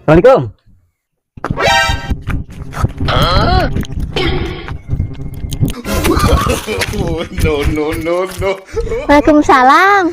Assalamualaikum. No. Waalaikumsalam.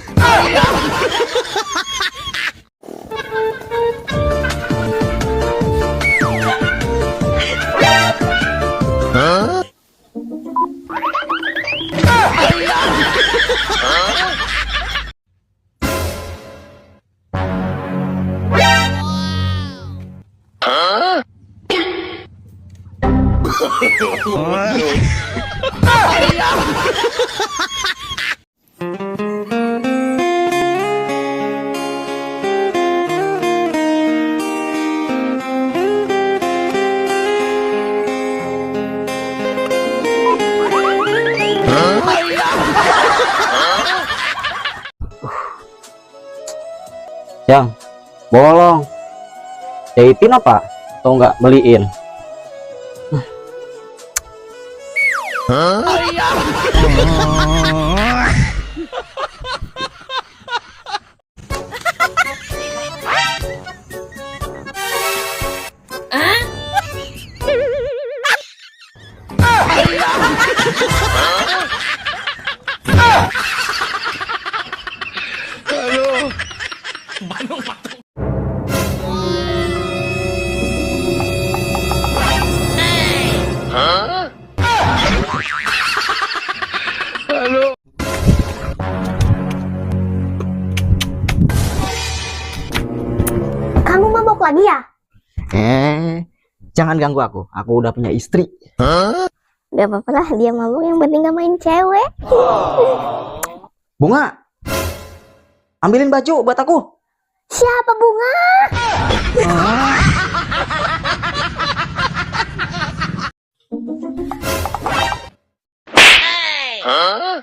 Yang bolong jahitin apa atau enggak beliin? Kamu mabok lagi ya? Jangan ganggu aku udah punya istri. Gak apa-apa lah, dia mabok, yang penting gak main cewek. Bunga, ambilin baju buat aku. Siapa Bunga? Halo.